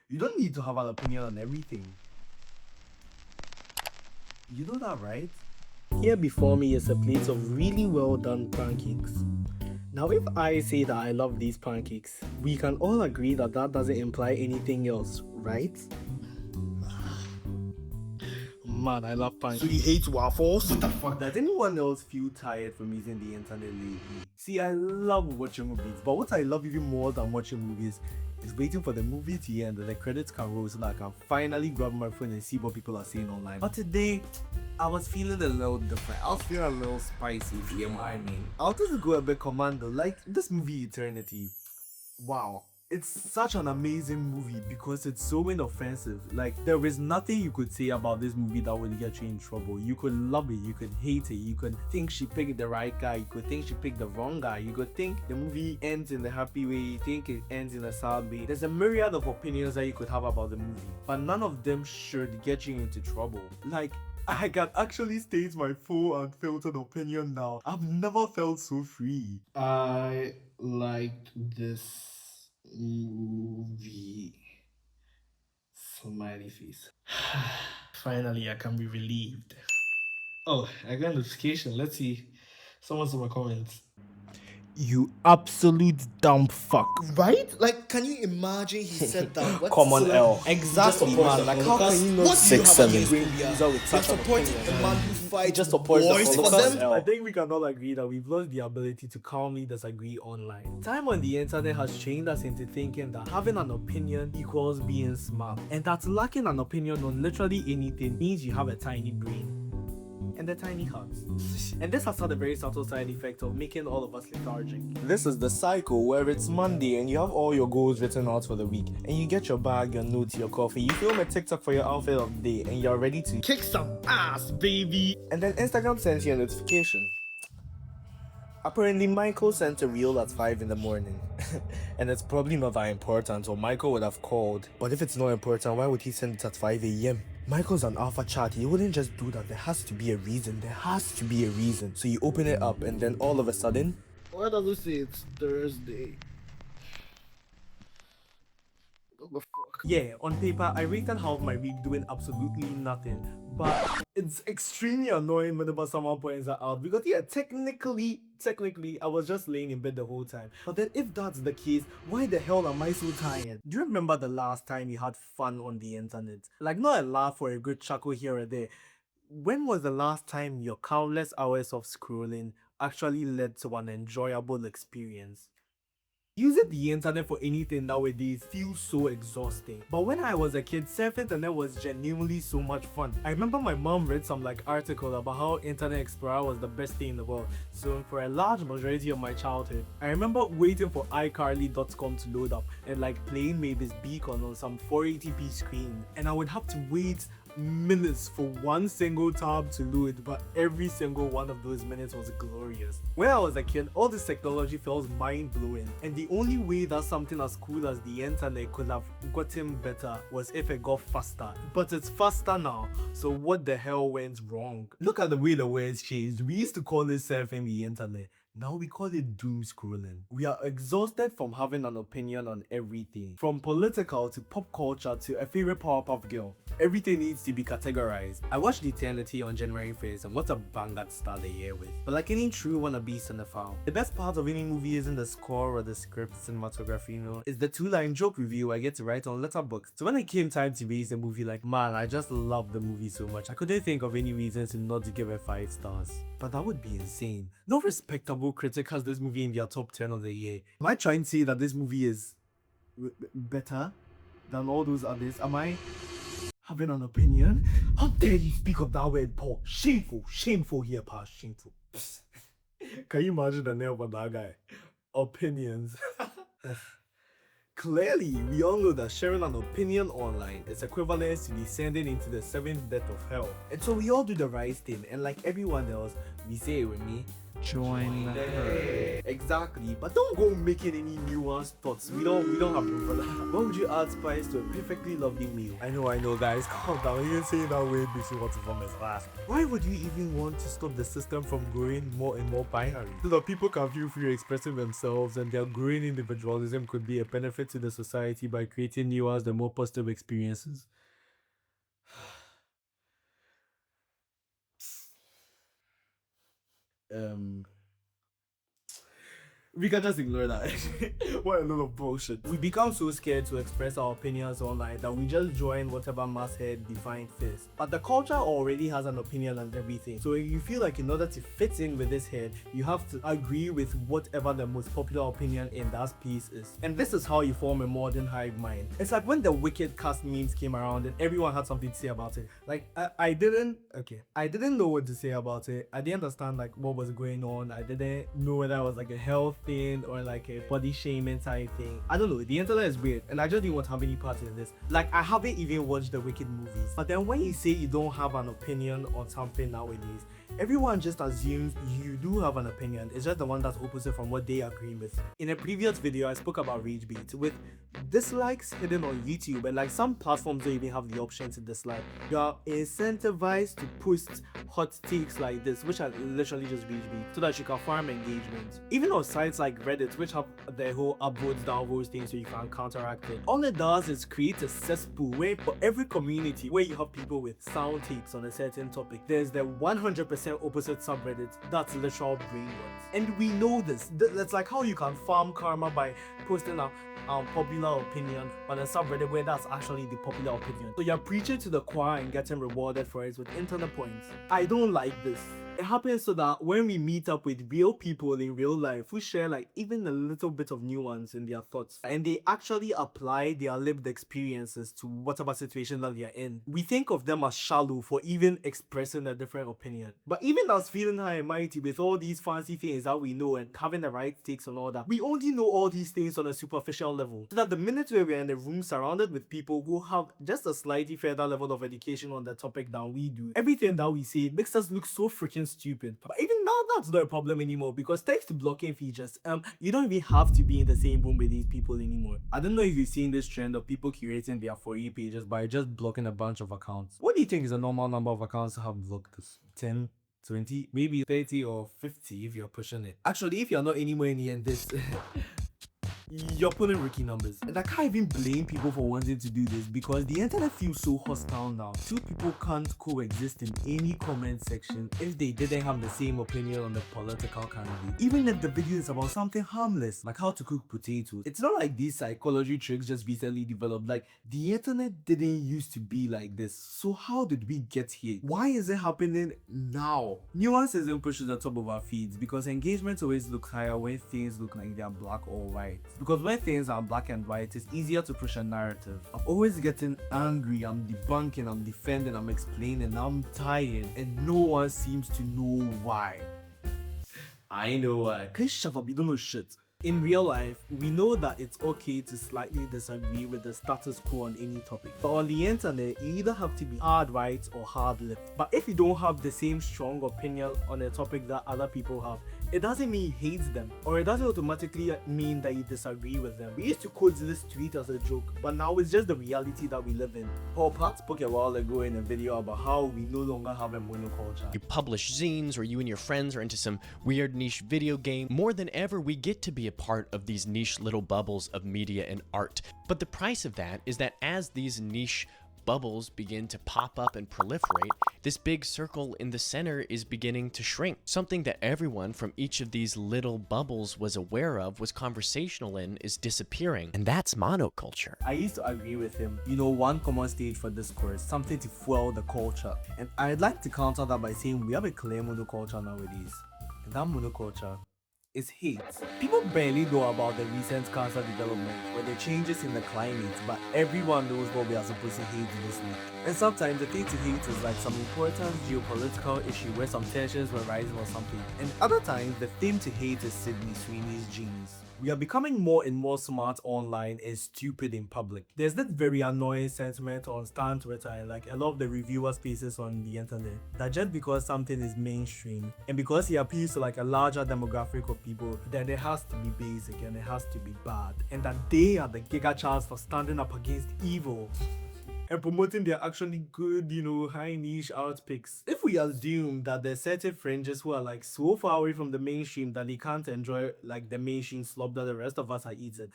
You don't need to have an opinion on everything. You know that, right? Here before me is a plate of really well done pancakes. Now, if I say that I love these pancakes, we can all agree that that doesn't imply anything else, right? Man, I love pancakes. So you hate waffles? What the fuck? Does anyone else feel tired from using the internet lately? See, I love watching movies, but what I love even more than watching movies is waiting for the movie to end and the credits can roll so that I can finally grab my phone and see what people are saying online. But today, I was feeling a little different. I was feeling a little spicy, if you know what I mean. I'll just go a bit commando, like this movie Eternity. Wow. It's such an amazing movie because it's so inoffensive. Like, there is nothing you could say about this movie that would get you in trouble. You could love it, you could hate it, you could think she picked the right guy, you could think she picked the wrong guy, you could think the movie ends in a happy way, you think it ends in a sad way. There's a myriad of opinions that you could have about the movie, but none of them should get you into trouble. Like, I can actually state my full unfiltered opinion now. I've never felt so free. I liked this movie. Smiley face. Finally, I can be relieved. Oh, I got a notification. Let's see. Someone's in my comments. You absolute dumb fuck. Right? Like, can you imagine he said that? What? Common So, like, L. Exactly, Just man. Like, how can you not What do you have against brain brain user with such an opinion? A man who fights just supports Boys for for them? them. I think we can all agree that we've lost the ability to calmly disagree online. Time on the internet has trained us into thinking that having an opinion equals being smart, and that lacking an opinion on literally anything means you have a tiny brain and a tiny heart. And this has had a very subtle side effect of making all of us lethargic. This is the cycle where it's Monday and you have all your goals written out for the week, and you get your bag, your notes, your coffee, you film a TikTok for your outfit of the day, and you're ready to Kick some ass, baby. and then Instagram sends you a notification. Apparently, Michael sent a reel at 5 in the morning. And it's probably not that important, or Michael would have called. But if it's not important, why would he send it at 5 a.m.? Michael's an alpha chat. He wouldn't just do that. There has to be a reason. There has to be a reason. So you open it up, and then all of a sudden, Why does it say it's Thursday? What the fuck? yeah, on paper, I rated half my week doing absolutely nothing. But it's extremely annoying whenever someone points that out because, yeah, technically, I was just laying in bed the whole time. But then if that's the case, why the hell am I so tired? Do you remember the last time you had fun on the internet? Like, not a laugh or a good chuckle here or there. When was the last time your countless hours of scrolling actually led to an enjoyable experience? Using the internet for anything nowadays feels so exhausting. But when I was a kid, surfing internet was genuinely so much fun. I remember my mom read some article about how Internet Explorer was the best thing in the world. So for a large majority of my childhood, I remember waiting for iCarly.com to load up and playing Mavis Beacon on some 480p screen. And I would have to wait minutes for one single tab to load, but every single one of those minutes was glorious. When I was a kid, all this technology felt mind-blowing, and the only way that something as cool as the internet could have gotten better was if it got faster. But it's faster now, so what the hell went wrong? Look at the way the words changed. We used to call it surfing the internet. Now we call it doom scrolling. We are exhausted from having an opinion on everything. From political to pop culture to a favorite Powerpuff Girl. Everything needs to be categorized. I watched Eternity on January 1st and what a banger to start the year with. But like any true wannabe cinephile, the best part of any movie isn't the score or the script, cinematography, it's the 2-line joke review I get to write on Letterboxd. So when it came time to release a movie, man, I just love the movie so much. I couldn't think of any reason to not give it 5 stars. But that would be insane. No respectable critic has this movie in their top 10 of the year. Am I trying to say that this movie is better than all those others? Am I having an opinion? How dare you speak of that word, Paul? Shameful here, Pa. Shameful. Can you imagine the name of that guy? Opinions. Clearly, we all know that sharing an opinion online is equivalent to descending into the 7th death of hell. And so we all do the right thing, and like everyone else, we say it with me, join the herd. Exactly, but don't go making any nuanced thoughts. We don't have room for that. Why would you add spice to a perfectly lovely meal? I know, guys. Calm down. You're saying that way makes you want to vomit fast. Why would you even want to stop the system from growing more and more binary? So that people can feel free expressing themselves, and their growing individualism could be a benefit to the society by creating nuanced and more positive experiences. We can just ignore that. What a lot of bullshit. We become so scared to express our opinions online that we just join whatever masthead defined first. But the culture already has an opinion on everything. So you feel like in order to fit in with this head, you have to agree with whatever the most popular opinion in that space is. And this is how you form a modern hive mind. It's like when the wicked cast memes came around and everyone had something to say about it. Like I didn't know what to say about it. I didn't understand like what was going on. I didn't know whether it was like a health thing or like a body shaming type thing. I don't know. The internet is weird and I just didn't want to have any part in this. Like I haven't even watched the wicked movies. But then when you say you don't have an opinion on something nowadays, everyone just assumes you do have an opinion. It's just the one that's opposite from what they agree with. In a previous video, I spoke about rage bait with dislikes hidden on YouTube, and like some platforms don't even have the option to dislike. You are incentivized to post hot takes like this, which are literally just rage bait, so that you can farm engagement. Even on sites like Reddit, which have the whole upvotes, downvotes thing so you can counteract it. All it does is create a cesspool where for every community where you have people with sound takes on a certain topic, there's the 100% opposite subreddit that's literal brain rot. And we know this. That's like how you can farm karma by posting a popular opinion on a subreddit where that's actually the popular opinion. So you're preaching to the choir and getting rewarded for it with internet points. I don't like this. It happens so that when we meet up with real people in real life who share like even a little bit of nuance in their thoughts and they actually apply their lived experiences to whatever situation that they're in, we think of them as shallow for even expressing a different opinion. But even us feeling high and mighty with all these fancy things that we know and having the right takes and all that, we only know all these things on a superficial level. So that the minute where we're in a room surrounded with people who have just a slightly further level of education on the topic than we do, everything that we say makes us look so freaking stupid. But even now that's not a problem anymore because thanks to blocking features, you don't even have to be in the same room with these people anymore. I don't know if you've seen this trend of people curating their For You pages by just blocking a bunch of accounts. What do you think is a normal number of accounts to have blocked? 10, 20, maybe 30 or 50 if you're pushing it. Actually, if you're not anywhere near this, you're putting rookie numbers. And I can't even blame people for wanting to do this because the internet feels so hostile now. Two people can't coexist in any comment section if they didn't have the same opinion on the political candidate. Even if the video is about something harmless, like how to cook potatoes. It's not like these psychology tricks just recently developed. Like, the internet didn't used to be like this. So how did we get here? Why is it happening now? Nuance isn't pushed to the top of our feeds because engagement always looks higher when things look like they're black or white. Because when things are black and white, it's easier to push a narrative. I'm always getting angry, I'm debunking, I'm defending, I'm explaining, I'm tired, and no one seems to know why. I know why. Can you shut up? You don't know shit. In real life, we know that it's okay to slightly disagree with the status quo on any topic. But on the internet, you either have to be hard right or hard left. But if you don't have the same strong opinion on a topic that other people have, it doesn't mean you hate them, or it doesn't automatically mean that you disagree with them. We used to quote this tweet as a joke, but now it's just the reality that we live in. Korpas spoke a while ago in a video about how we no longer have a monoculture. You publish zines, or you and your friends are into some weird niche video game. More than ever, we get to be a part of these niche little bubbles of media and art. But the price of that is that as these niche bubbles begin to pop up and proliferate, this big circle in the center is beginning to shrink. Something that everyone from each of these little bubbles was aware of, was conversational in, is disappearing. And that's monoculture. I used to agree with him. You know, one common stage for discourse, something to fuel the culture. And I'd like to counter that by saying we have a clear monoculture nowadays. And that monoculture is hate. People barely know about the recent cancer development or the changes in the climate, but everyone knows what we are supposed to hate this week. And sometimes the thing to hate is like some important geopolitical issue where some tensions were rising or something. And other times the thing to hate is Sydney Sweeney's jeans. We are becoming more and more smart online and stupid in public. There's that very annoying sentiment on Stan Twitter and like a lot of the reviewer spaces on the internet that just because something is mainstream and because it appeals to like a larger demographic of people, then it has to be basic and it has to be bad, and that they are the giga chance for standing up against evil and promoting their actually good, high niche art picks. If we assume that there's certain fringes who are like so far away from the mainstream that they can't enjoy like the mainstream slop that the rest of us are eating,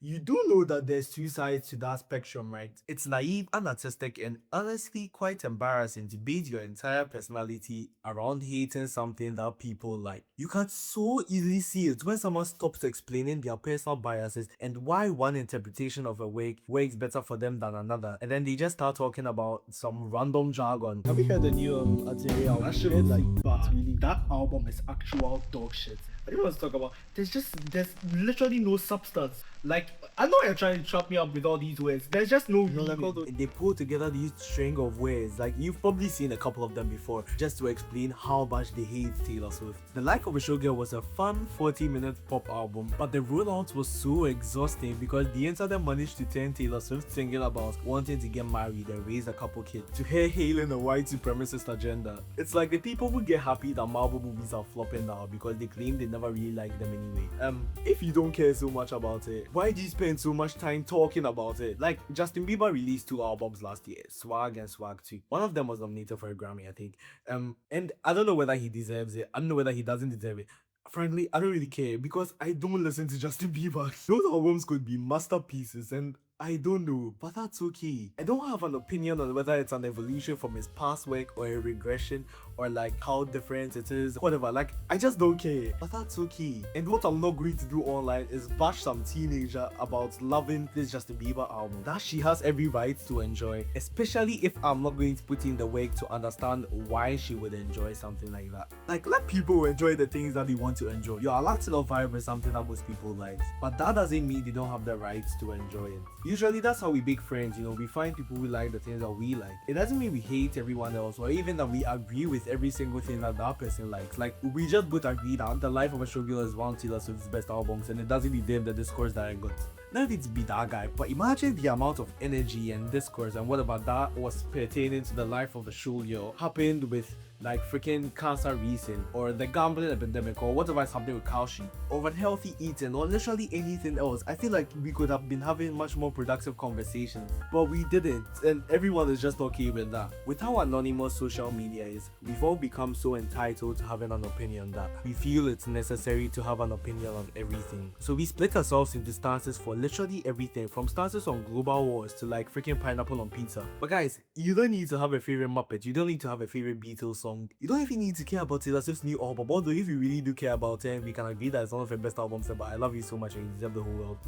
you do know that there's two sides to that spectrum, right? It's naive, unartistic, and honestly quite embarrassing to base your entire personality around hating something that people like. You can so easily see it when someone stops explaining their personal biases and why one interpretation of a wig works better for them than another, and then they just start talking about some random jargon. Have you heard the new Atelier album? That shit was bad. Really, that album is actual dog shit. I don't want to talk about. There's literally no substance. Like, I know you're trying to trap me up with all these words. There's just no meaning. They put together these string of words. Like, you've probably seen a couple of them before, just to explain how much they hate Taylor Swift. The Like of a Showgirl was a fun 40-minute pop album, but the rollout was so exhausting because the internet managed to turn Taylor Swift singing about wanting to get married and raise a couple kids to her hailing a white supremacist agenda. It's like the people who get happy that Marvel movies are flopping now because they claim they never really liked them anyway. If you don't care so much about it, why do you spend so much time talking about it? Like, Justin Bieber released 2 albums last year, Swag and Swag 2. One of them was nominated for a Grammy, I think. And I don't know whether he deserves it. I don't know whether he doesn't deserve it. Frankly, I don't really care because I don't listen to Justin Bieber. Those albums could be masterpieces and I don't know, but that's okay. I don't have an opinion on whether it's an evolution from his past work or a regression or like how different it is, whatever. Like, I just don't care, but that's okay. And what I'm not going to do online is bash some teenager about loving this Justin Bieber album that she has every right to enjoy, especially if I'm not going to put in the work to understand why she would enjoy something like that. Like, let people enjoy the things that they want to enjoy. Your Latin vibe is something that most people like, but that doesn't mean they don't have the rights to enjoy it. Usually that's how we make friends, we find people who like the things that we like. It doesn't mean we hate everyone else or even that we agree with every single thing that that person likes. Like, we just both agree that The Life of a Showgirl is one of Taylor Swift's best albums and it doesn't deserve the discourse that I got. Not need to be that guy, but imagine the amount of energy and discourse and whatever that was pertaining to The Life of a Showgirl happened with like freaking cancer reason or the gambling epidemic or whatever is happening with Kalshi or unhealthy eating or literally anything else. I feel like we could have been having much more productive conversations, but we didn't, and everyone is just okay with that. With how anonymous social media is, we've all become so entitled to having an opinion that we feel it's necessary to have an opinion on everything. So we split ourselves into stances for literally everything, from stances on global wars to like freaking pineapple on pizza. But guys, you don't need to have a favorite Muppet, you don't need to have a favorite Beatles song, you don't even need to care about Taylor Swift's new album, although if you really do care about it, we can agree that it's one of her best albums ever. I love you so much and you deserve the whole world.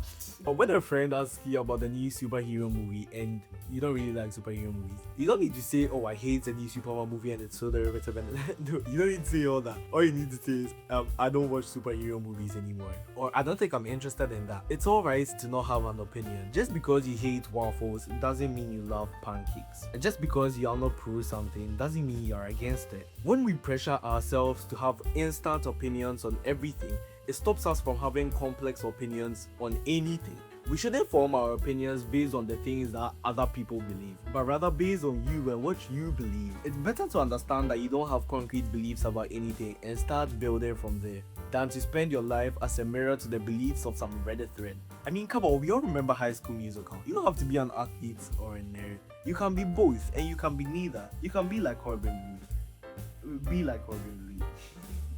But when a friend asks you about the new superhero movie and you don't really like superhero movies, you don't need to say, oh, I hate the new Superman movie and it's so derivative, and no, you don't need to say all that. All you need to say is, I don't watch superhero movies anymore, or I don't think I'm interested in that. It's alright to not have an opinion. Just because you hate waffles doesn't mean you love pancakes, and just because you are not pro something doesn't mean you're against it. When we pressure ourselves to have instant opinions on everything, it stops us from having complex opinions on anything. We shouldn't form our opinions based on the things that other people believe, but rather based on you and what you believe. It's better to understand that you don't have concrete beliefs about anything and start building from there, than to spend your life as a mirror to the beliefs of some Reddit thread. I mean, come on, we all remember High School Musical. You don't have to be an athlete or a nerd. You can be both, and you can be neither. You can be like Corbin Blue. Be like Corbin Blue.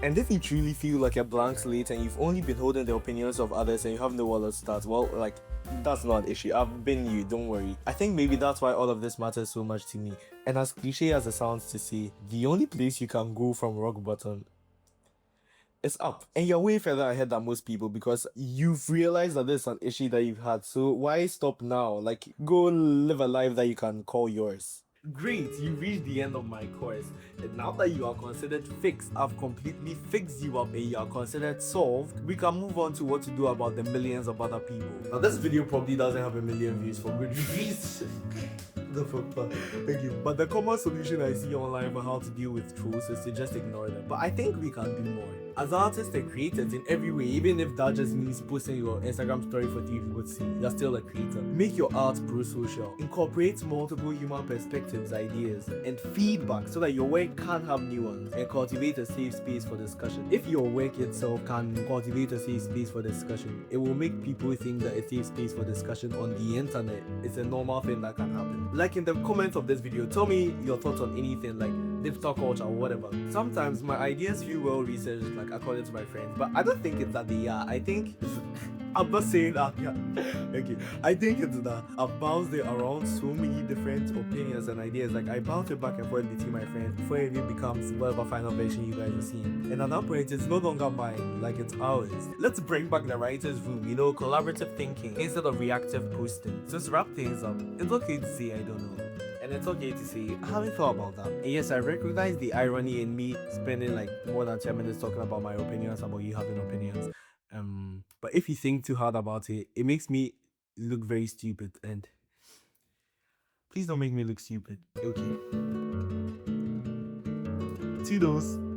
And if you truly feel like a blank slate and you've only been holding the opinions of others and you have no other start, well, like, that's not an issue. I've been you, don't worry. I think maybe that's why all of this matters so much to me. And as cliche as it sounds to say, the only place you can go from rock bottom is up. And you're way further ahead than most people because you've realized that this is an issue that you've had. So why stop now? Like, go live a life that you can call yours. Great, you reached the end of my course, and now that you are considered fixed, I've completely fixed you up and you are considered solved, we can move on to what to do about the millions of other people. Now this video probably doesn't have a million views for good reasons. The fuck, thank you. But the common solution I see online for how to deal with trolls is to just ignore them. But I think we can do more. As artists and creators in every way, even if that just means posting your Instagram story for 3 people to see, you're still a creator. Make your art pro-social. Incorporate multiple human perspectives, ideas, and feedback so that your work can have nuance and cultivate a safe space for discussion. If your work itself can cultivate a safe space for discussion, it will make people think that a safe space for discussion on the internet is a normal thing that can happen. Like in the comments of this video, tell me your thoughts on anything like digital culture or whatever. Sometimes my ideas feel well researched, like according to my friends, but I don't think it's that they are. I think I'm not saying that. Yeah. Okay. I think it's that I've bounced it around so many different opinions and ideas. Like I bounce it back and forth between my friends before it even becomes whatever final version you guys are seeing. And at that point, it's no longer mine, like it's ours. Let's bring back the writer's room, collaborative thinking instead of reactive posting. So to wrap things up, it's okay to say I don't know. And it's okay to say, I haven't thought about that. And yes, I recognize the irony in me spending like more than 10 minutes talking about my opinions, about you having opinions. But if you think too hard about it, it makes me look very stupid. And please don't make me look stupid. Okay. Toodles.